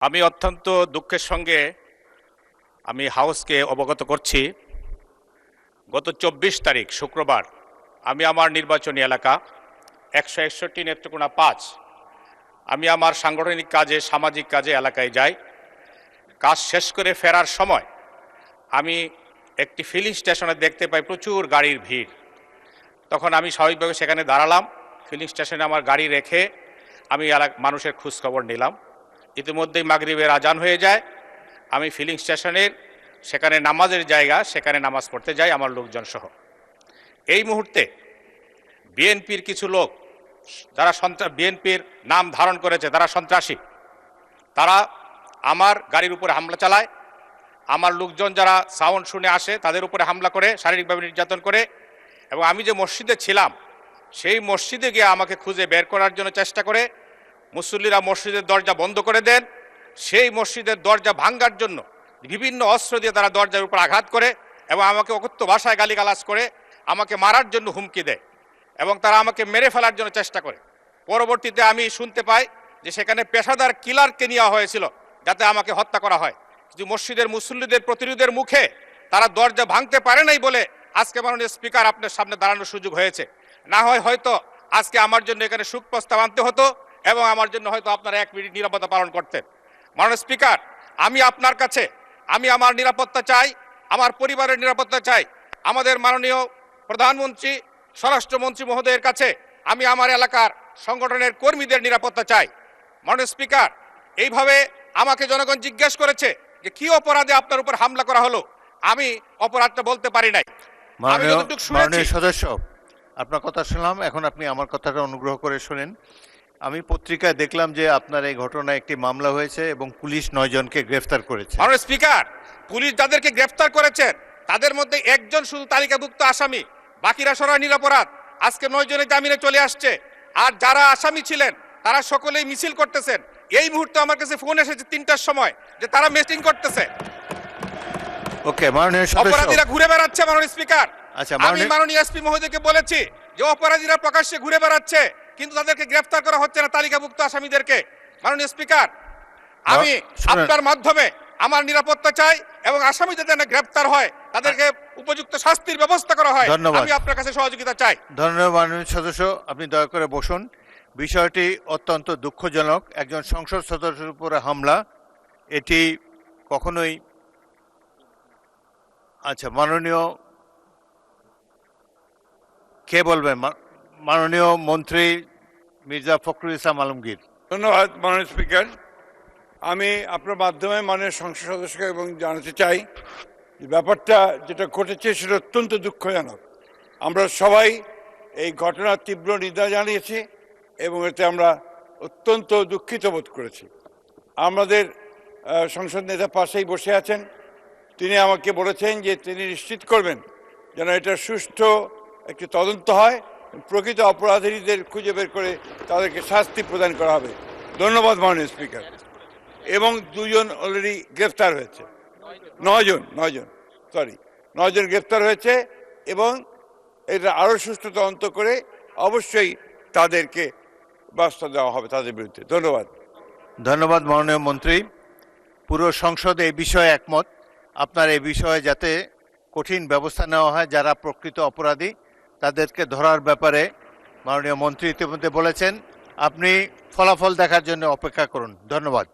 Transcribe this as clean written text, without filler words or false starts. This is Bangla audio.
আমি অত্যন্ত দুঃখের সঙ্গে আমি হাউসকে অবগত করছি, গত 24 তারিখ শুক্রবার আমি আমার নির্বাচনী এলাকা 161 নেত্রকোনা 5 আমি আমার সাংগঠনিক কাজে সামাজিক কাজে এলাকায় যাই। কাজ শেষ করে ফেরার সময় আমি একটি ফিলিং স্টেশনে দেখতে পাই প্রচুর গাড়ির ভিড়। তখন আমি স্বাভাবিকভাবে সেখানে দাঁড়ালাম, ফিলিং স্টেশনে আমার গাড়ি রেখে আমি মানুষের খোঁজখবর নিলাম। ইতিমধ্যেই মাগরিবের আজান হয়ে যায়। আমি ফিলিং স্টেশনের সেখানে নামাজের জায়গা, সেখানে নামাজ পড়তে যাই আমার লোকজন সহ। এই মুহূর্তে বিএনপির কিছু লোক যারা বিএনপির নাম ধারণ করেছে, তারা সন্ত্রাসী, তারা আমার গাড়ির উপরে হামলা চালায়। আমার লোকজন যারা সাউন্ড শুনে আসে তাদের উপরে হামলা করে, শারীরিকভাবে নির্যাতন করে। এবং আমি যে মসজিদে ছিলাম সেই মসজিদে গিয়ে আমাকে খুঁজে বের করার জন্য চেষ্টা করে। মুসল্লিরা মসজিদের দরজা বন্ধ করে দেন। সেই মসজিদের দরজা ভাঙার জন্য বিভিন্ন অস্ত্র দিয়ে তারা দরজার উপর আঘাত করে এবং আমাকে অকথ্য ভাষায় গালিগালাজ করে আমাকে মারার জন্য হুমকি দেয় এবং তারা আমাকে মেরে ফেলার জন্য চেষ্টা করে। পরবর্তীতে আমি শুনতে পাই যে সেখানে পেশাদার কিলারকে নেওয়া হয়েছিল যাতে আমাকে হত্যা করা হয়। কিন্তু মসজিদের মুসল্লিদের প্রতিরোধের মুখে তারা দরজা ভাঙতে পারে নাই বলে আজকে মাননীয় স্পিকার আপনার সামনে দাঁড়ানোর সুযোগ হয়েছে। না হয় হয়তো আজকে আমার জন্য এখানে শোক প্রস্তাব আনতে হতো এবং আমার জন্য হয়তো আপনারা 1 মিনিট নিরাপত্তা পালন করতেন। মাননীয় স্পিকার, আমি আপনার কাছে আমার নিরাপত্তা চাই, আমার পরিবারের নিরাপত্তা চাই। আমাদের মাননীয় প্রধানমন্ত্রী, স্বরাষ্ট্রমন্ত্রী মহোদয়ের কাছে আমি আমার এলাকার সংগঠনের কর্মীদের নিরাপত্তা চাই। মাননীয় স্পিকার, এইভাবে আমাকে জনগণ জিজ্ঞেস করেছে যে কি অপরাধে আপনার উপর হামলা করা হলো। আমি অপরাধটা বলতে পারি নাই। মাননীয় সদস্য, আপনার কথা শুনলাম, এখন আপনি আমার কথাটা অনুগ্রহ করে শুনেন। আমি পত্রিকায় দেখলাম যে আপনার এই ঘটনায় একটি মামলা হয়েছে এবং পুলিশ 9 জনকে গ্রেফতার করেছে। মাননীয় স্পিকার, পুলিশ যাদেরকে গ্রেফতার করেছেন তাদের মধ্যে একজন শুধু তালিকাভুক্ত আসামি, বাকিরা সবাই নিরপরাধ। আজকে 9 জনের জামিনে চলে আসছে। আর যারা আসামি ছিলেন তারা সকলেই মিছিল করতেছেন। এই মুহূর্তে আমার কাছে ফোন এসেছে 3টার সময় যে তারা মিটিং করতেছে। ওকে, মাননীয় সদস্য, অপরাধীরা ঘুরে বেড়াচ্ছে। মাননীয় স্পিকার, আচ্ছা, আমি মাননীয় এসপি মহোদয়কে বলেছি যে অপরাধীরা প্রকাশ্যে ঘুরে বেড়াচ্ছে কিন্তু তাদেরকে গ্রেফতার করা হচ্ছে না, তালিকাভুক্ত আসামিদেরকে। মাননীয় স্পিকার, আমি আপনার মাধ্যমে আমার নিরাপত্তা চাই এবং আসামি যাতে না গ্রেফতার হয় তাদেরকে উপযুক্ত শাস্তির ব্যবস্থা করা হয়। আমি আপনার কাছে সহযোগিতা চাই। ধন্যবাদ মাননীয় সদস্য, আপনি দয়া করে বসুন। বিষয়টি অত্যন্ত দুঃখজনক। একজন সংসদ সদস্যের উপরে হামলা, এটি কখনোই। আচ্ছা, মাননীয় কে বলবেন? মাননীয় মন্ত্রী মির্জা ফখরুল ইসলাম আলমগীর। ধন্যবাদ মাননীয় স্পিকার। আমি আপনার মাধ্যমে মাননীয় সংসদ সদস্যকে এবং জানাতে চাই যে ব্যাপারটা যেটা ঘটেছে সেটা অত্যন্ত দুঃখজনক। আমরা সবাই এই ঘটনার তীব্র নিন্দা জানিয়েছি এবং এতে আমরা অত্যন্ত দুঃখিত বোধ করেছি। আমাদের সংসদ নেতা পাশেই বসে আছেন, তিনি আমাকে বলেছেন যে তিনি নিশ্চিত করবেন যেন এটা সুষ্ঠু একটি তদন্ত হয়, প্রকৃত অপরাধীদের খুঁজে বের করে তাদেরকে শাস্তি প্রদান করা হবে। ধন্যবাদ মাননীয় স্পিকার। এবং 2 জন অলরেডি গ্রেফতার হয়েছে, 9 জন গ্রেফতার হয়েছে এবং এটা আরও সুষ্ঠু তদন্ত করে অবশ্যই তাদেরকে ব্যবস্থা দেওয়া হবে তাদের বিরুদ্ধে। ধন্যবাদ। ধন্যবাদ মাননীয় মন্ত্রী। পুরো সংসদ এই বিষয়ে একমত। আপনার এই বিষয়ে যাতে কঠিন ব্যবস্থা নেওয়া হয়, যারা প্রকৃত অপরাধী তাদেরকে ধরার ব্যাপারে মাননীয় মন্ত্রী ইতিমধ্যে বলেছেন। আপনি ফলাফল দেখার জন্য অপেক্ষা করুন। ধন্যবাদ।